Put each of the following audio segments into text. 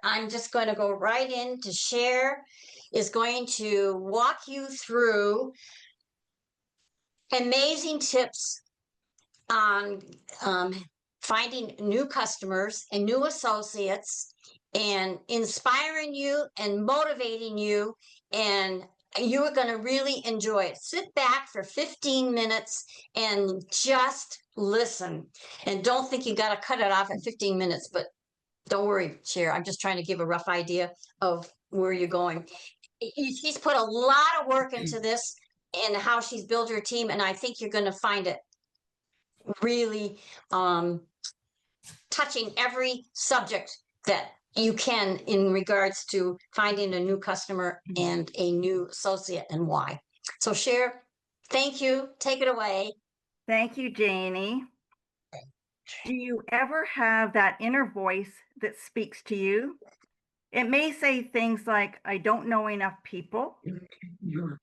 I'm just going to go right in to Cher is going to walk you through amazing tips on finding new customers and new associates and inspiring you and motivating you. And you are going to really enjoy it. Sit back for 15 minutes and just listen. And don't think you got to cut it off at 15 minutes, but don't worry, Cher. I'm just trying to give a rough idea of where you're going. She's put a lot of work into this and how she's built her team, and I think you're going to find it really touching every subject that you can in regards to finding a new customer and a new associate and why. So, Cher, thank you. Take it away. Thank you, Janie. Do you ever have that inner voice that speaks to you? It may say things like, I don't know enough people,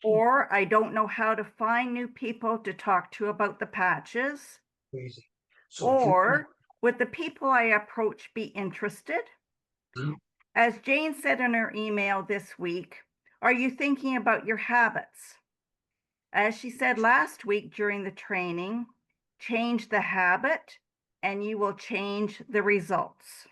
or I don't know how to find new people to talk to about the patches, or would the people I approach be interested? As Jane said in her email this week, are you thinking about your habits? As she said last week during the training, change the habit and you will change the results.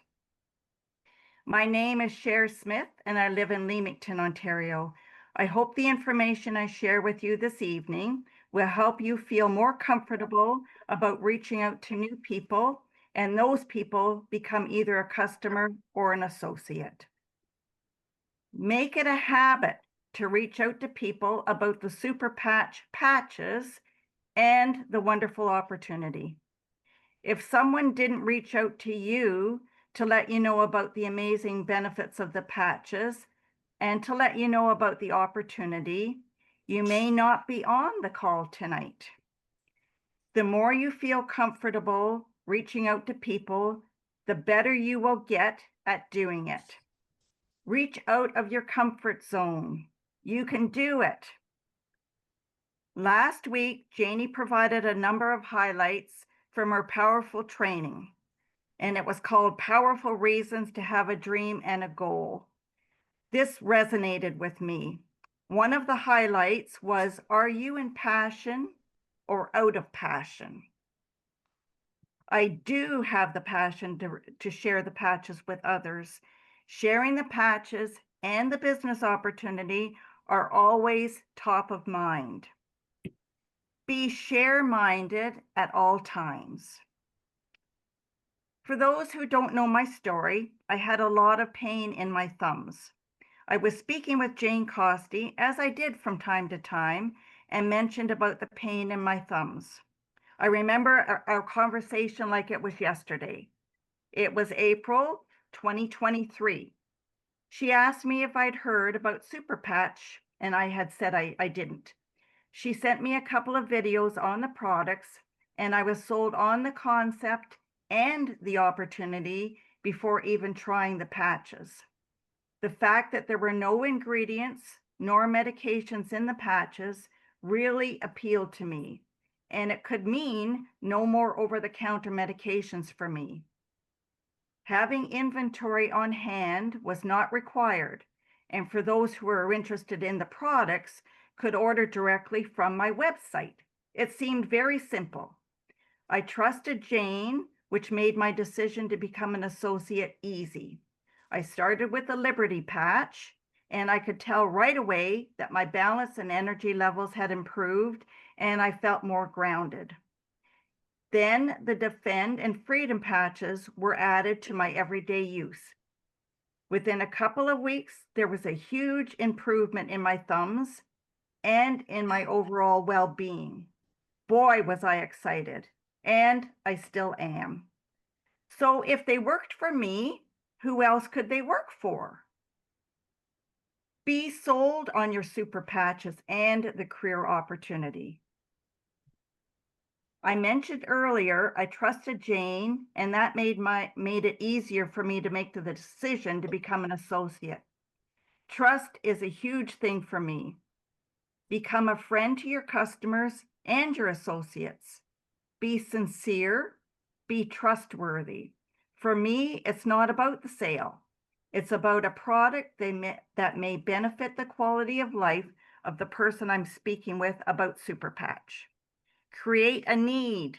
My name is Cher Smith and I live in Leamington, Ontario. I hope the information I share with you this evening will help you feel more comfortable about reaching out to new people, and those people become either a customer or an associate. Make it a habit to reach out to people about the Super Patch patches and the wonderful opportunity. If someone didn't reach out to you to let you know about the amazing benefits of the patches and to let you know about the opportunity, you may not be on the call tonight. The more you feel comfortable reaching out to people, the better you will get at doing it. Reach out of your comfort zone. You can do it. Last week, Janie provided a number of highlights from her powerful training, and it was called Powerful Reasons to Have a Dream and a Goal. This resonated with me. One of the highlights was, are you in passion or out of passion? I do have the passion to share the patches with others. Sharing the patches and the business opportunity are always top of mind. Be share-minded at all times. For those who don't know my story, I had a lot of pain in my thumbs. I was speaking with Jane Costi, as I did from time to time, and mentioned about the pain in my thumbs. I remember our conversation like it was yesterday. It was April 2023. She asked me if I'd heard about Super Patch, and I had said I didn't. She sent me a couple of videos on the products, and I was sold on the concept and the opportunity before even trying the patches. The fact that there were no ingredients nor medications in the patches really appealed to me, and it could mean no more over-the-counter medications for me. Having inventory on hand was not required, and for those who are interested in the products, could order directly from my website. It seemed very simple. I trusted Jane, which made my decision to become an associate easy. I started with the Liberty patch, and I could tell right away that my balance and energy levels had improved, and I felt more grounded. Then the Defend and Freedom patches were added to my everyday use. Within a couple of weeks, there was a huge improvement in my thumbs and in my overall well-being. Boy, was I excited, and I still am. So if they worked for me, who else could they work for? Be sold on your super patches and the career opportunity. I mentioned earlier, I trusted Jane, and that made it easier for me to make the decision to become an associate. Trust is a huge thing for me. Become a friend to your customers and your associates. Be sincere, be trustworthy. For me, it's not about the sale. It's about a product that may benefit the quality of life of the person I'm speaking with about Super Patch. Create a need.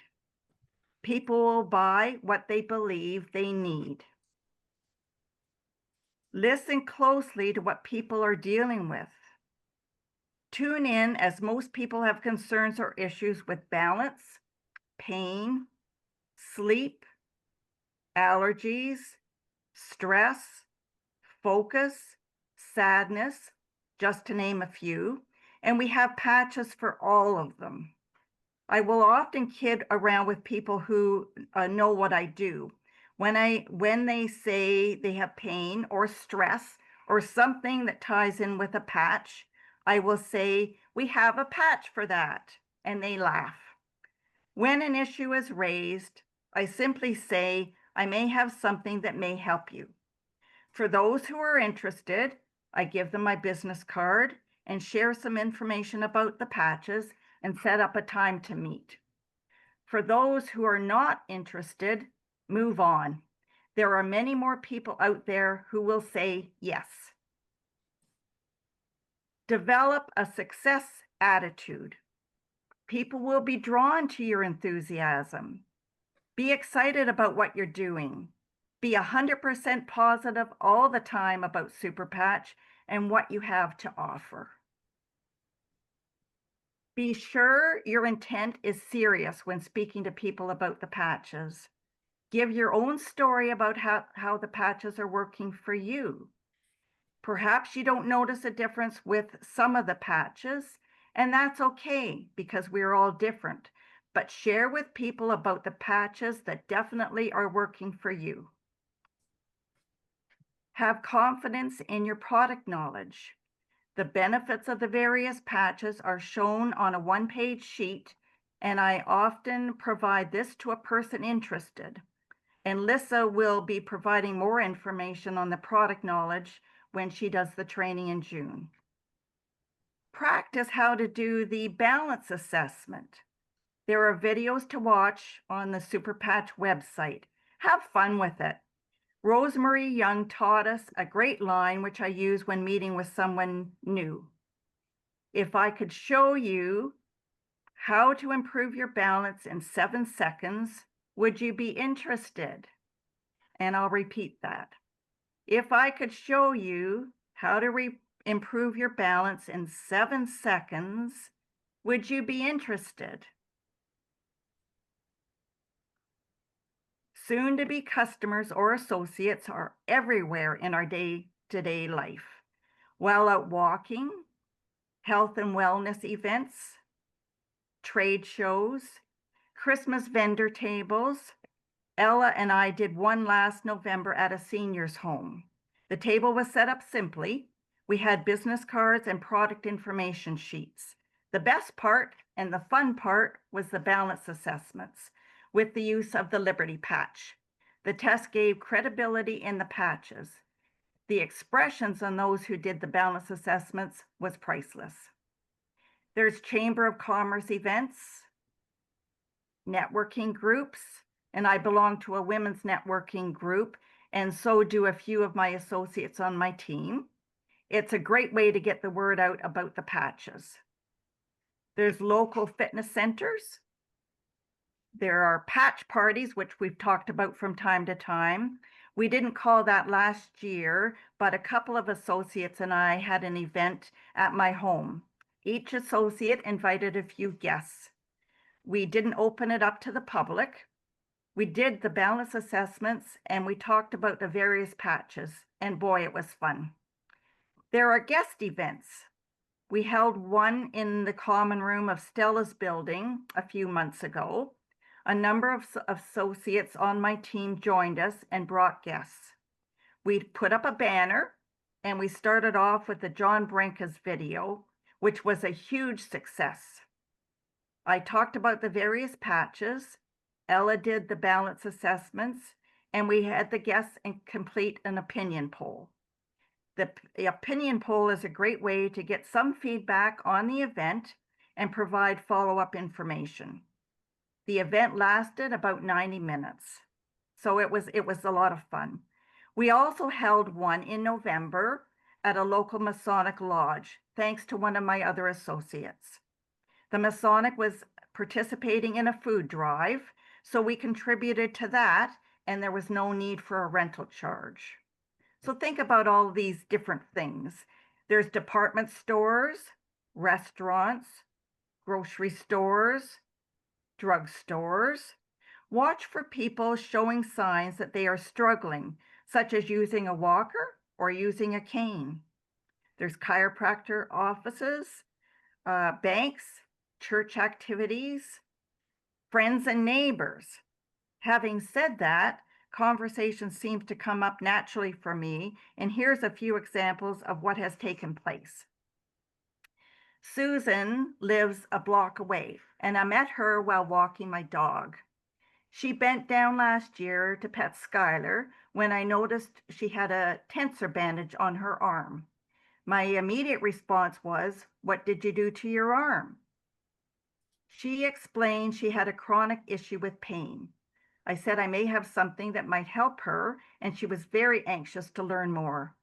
People will buy what they believe they need. Listen closely to what people are dealing with. Tune in, as most people have concerns or issues with balance, pain, sleep, allergies, stress, focus, sadness, just to name a few, and we have patches for all of them. I will often kid around with people who know what I do. When they say they have pain or stress or something that ties in with a patch, I will say, we have a patch for that, and they laugh. When an issue is raised, I simply say, I may have something that may help you. For those who are interested, I give them my business card and share some information about the patches and set up a time to meet. For those who are not interested, move on. There are many more people out there who will say yes. Develop a success attitude. People will be drawn to your enthusiasm. Be excited about what you're doing. Be 100% positive all the time about Super Patch and what you have to offer. Be sure your intent is serious when speaking to people about the patches. Give your own story about how the patches are working for you. Perhaps you don't notice a difference with some of the patches, and that's okay because we're all different. But share with people about the patches that definitely are working for you. Have confidence in your product knowledge. The benefits of the various patches are shown on a one-page sheet, and I often provide this to a person interested. And Lissa will be providing more information on the product knowledge when she does the training in June. Practice how to do the balance assessment. There are videos to watch on the Super Patch website. Have fun with it. Rosemary Young taught us a great line which I use when meeting with someone new. If I could show you how to improve your balance in 7 seconds, would you be interested? And I'll repeat that. If I could show you how to improve your balance in 7 seconds, would you be interested? Soon-to-be customers or associates are everywhere in our day-to-day life. While out walking, health and wellness events, trade shows, Christmas vendor tables. Ella and I did one last November at a senior's home. The table was set up simply. We had business cards and product information sheets. The best part and the fun part was the balance assessments with the use of the Liberty Patch. The test gave credibility in the patches. The expressions on those who did the balance assessments was priceless. There's Chamber of Commerce events, networking groups, and I belong to a women's networking group, and so do a few of my associates on my team. It's a great way to get the word out about the patches. There's local fitness centers. There are patch parties, which we've talked about from time to time. We didn't call that last year, but a couple of associates and I had an event at my home. Each associate invited a few guests. We didn't open it up to the public. We did the balance assessments and we talked about the various patches, and boy, it was fun. There are guest events. We held one in the common room of Stella's building a few months ago. A number of associates on my team joined us and brought guests. We put up a banner and we started off with the John Branca's video, which was a huge success. I talked about the various patches. Ella did the balance assessments, and we had the guests complete an opinion poll. The opinion poll is a great way to get some feedback on the event and provide follow-up information. The event lasted about 90 minutes, so it was a lot of fun. We also held one in November at a local Masonic lodge, thanks to one of my other associates. The Masonic was participating in a food drive, so we contributed to that, and there was no need for a rental charge. So think about all these different things. There's department stores, restaurants, grocery stores, drugstores. Watch for people showing signs that they are struggling, such as using a walker or using a cane. There's chiropractor offices, banks, church activities, friends and neighbors. Having said that, conversation seems to come up naturally for me, and here's a few examples of what has taken place. Susan lives a block away, and I met her while walking my dog. She bent down last year to pet Skylar when I noticed she had a tensor bandage on her arm. My immediate response was, "What did you do to your arm?" She explained she had a chronic issue with pain. I said I may have something that might help her, and she was very anxious to learn more.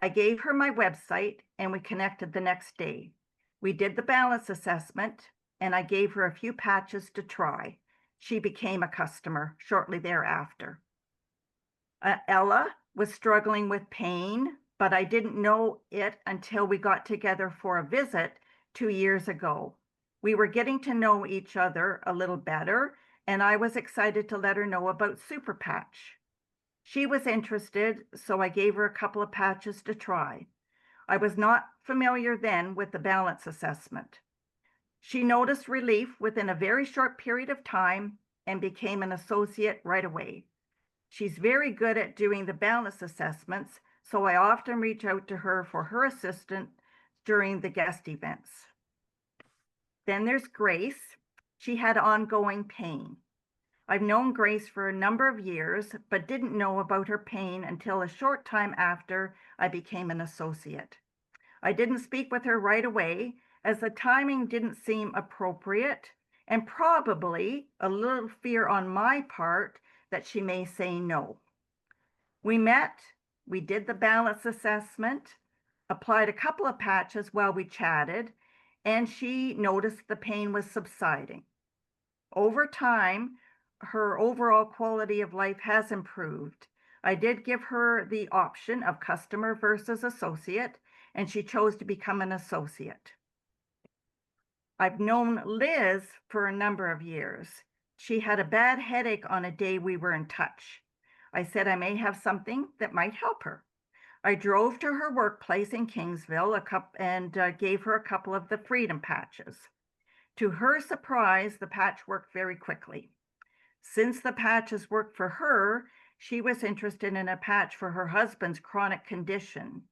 I gave her my website and we connected the next day. We did the balance assessment and I gave her a few patches to try. She became a customer shortly thereafter. Ella was struggling with pain, but I didn't know it until we got together for a visit 2 years ago. We were getting to know each other a little better, and I was excited to let her know about Super Patch. She was interested, so I gave her a couple of patches to try. I was not familiar then with the balance assessment. She noticed relief within a very short period of time and became an associate right away. She's very good at doing the balance assessments, so I often reach out to her for her assistance during the guest events. Then there's Grace. She had ongoing pain. I've known Grace for a number of years, but didn't know about her pain until a short time after I became an associate. I didn't speak with her right away, as the timing didn't seem appropriate, and probably a little fear on my part that she may say no. We met, we did the balance assessment, applied a couple of patches while we chatted, and she noticed the pain was subsiding. Over time, her overall quality of life has improved. I did give her the option of customer versus associate, and she chose to become an associate. I've known Liz for a number of years. She had a bad headache on a day we were in touch. I said I may have something that might help her. I drove to her workplace in Kingsville and gave her a couple of the Freedom Patches. To her surprise, the patch worked very quickly. Since the patches worked for her, she was interested in a patch for her husband's chronic condition.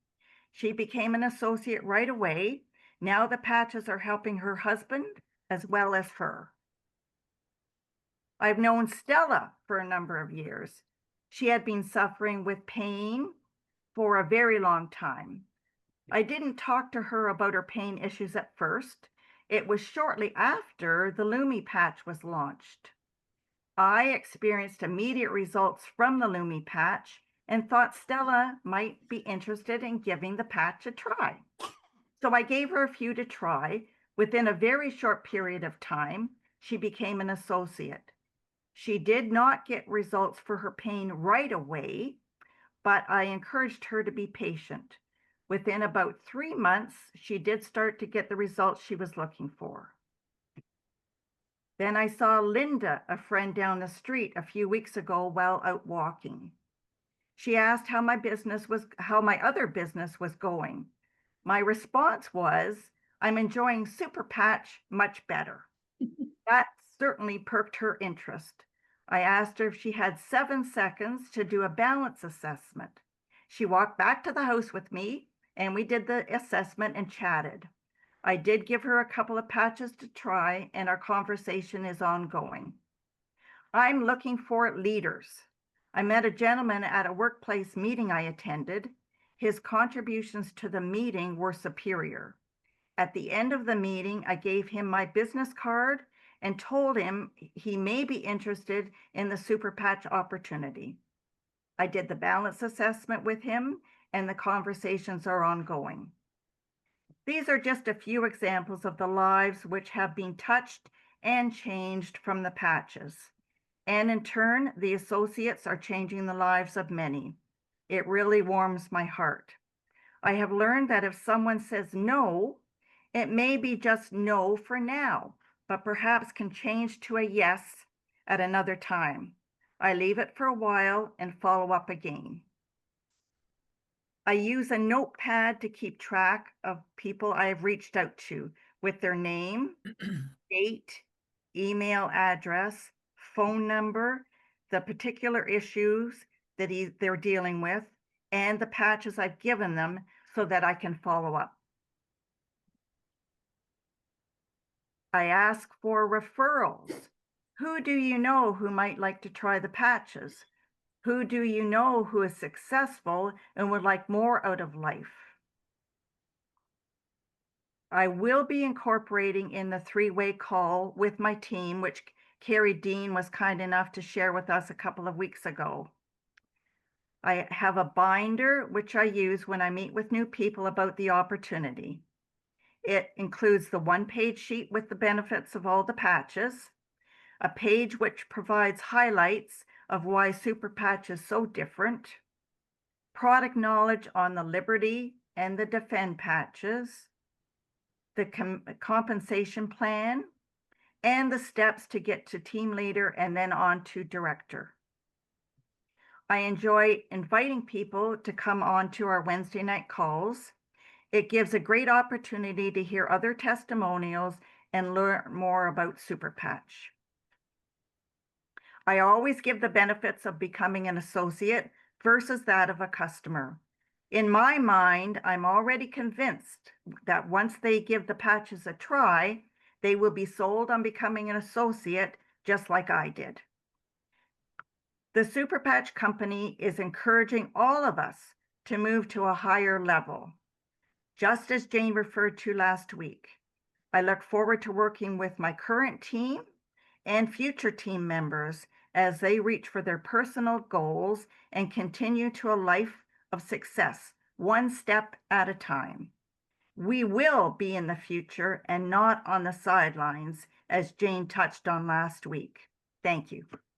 She became an associate right away. Now the patches are helping her husband as well as her. I've known Stella for a number of years. She had been suffering with pain for a very long time. I didn't talk to her about her pain issues at first. It was shortly after the Lumi patch was launched. I experienced immediate results from the Lumi patch and thought Stella might be interested in giving the patch a try. So I gave her a few to try. Within a very short period of time, she became an associate. She did not get results for her pain right away, but I encouraged her to be patient. Within about 3 months, she did start to get the results she was looking for. Then I saw Linda, a friend down the street, a few weeks ago while out walking. She asked how my other business was going. My response was, "I'm enjoying Super Patch much better." That certainly perked her interest. I asked her if she had 7 seconds to do a balance assessment. She walked back to the house with me and we did the assessment and chatted. I did give her a couple of patches to try, and our conversation is ongoing. I'm looking for leaders. I met a gentleman at a workplace meeting I attended. His contributions to the meeting were superior. At the end of the meeting, I gave him my business card and told him he may be interested in the Super Patch opportunity. I did the balance assessment with him, and the conversations are ongoing. These are just a few examples of the lives which have been touched and changed from the patches. And in turn, the associates are changing the lives of many. It really warms my heart. I have learned that if someone says no, it may be just no for now, but perhaps can change to a yes at another time. I leave it for a while and follow up again. I use a notepad to keep track of people I have reached out to with their name, date, email address, phone number, the particular issues that they're dealing with, and the patches I've given them so that I can follow up. I ask for referrals. Who do you know who might like to try the patches? Who do you know who is successful and would like more out of life? I will be incorporating in the three-way call with my team, which Carrie Dean was kind enough to share with us a couple of weeks ago. I have a binder which I use when I meet with new people about the opportunity. It includes the one-page sheet with the benefits of all the patches, a page which provides highlights of why Super Patch is so different, product knowledge on the Liberty and the Defend patches, the compensation plan, and the steps to get to team leader and then on to director. I enjoy inviting people to come on to our Wednesday night calls. It gives a great opportunity to hear other testimonials and learn more about Super Patch. I always give the benefits of becoming an associate versus that of a customer. In my mind, I'm already convinced that once they give the patches a try, they will be sold on becoming an associate just like I did. The Super Patch Company is encouraging all of us to move to a higher level, just as Jane referred to last week. I look forward to working with my current team and future team members as they reach for their personal goals and continue to a life of success, one step at a time. We will be in the future and not on the sidelines, as Jane touched on last week. Thank you.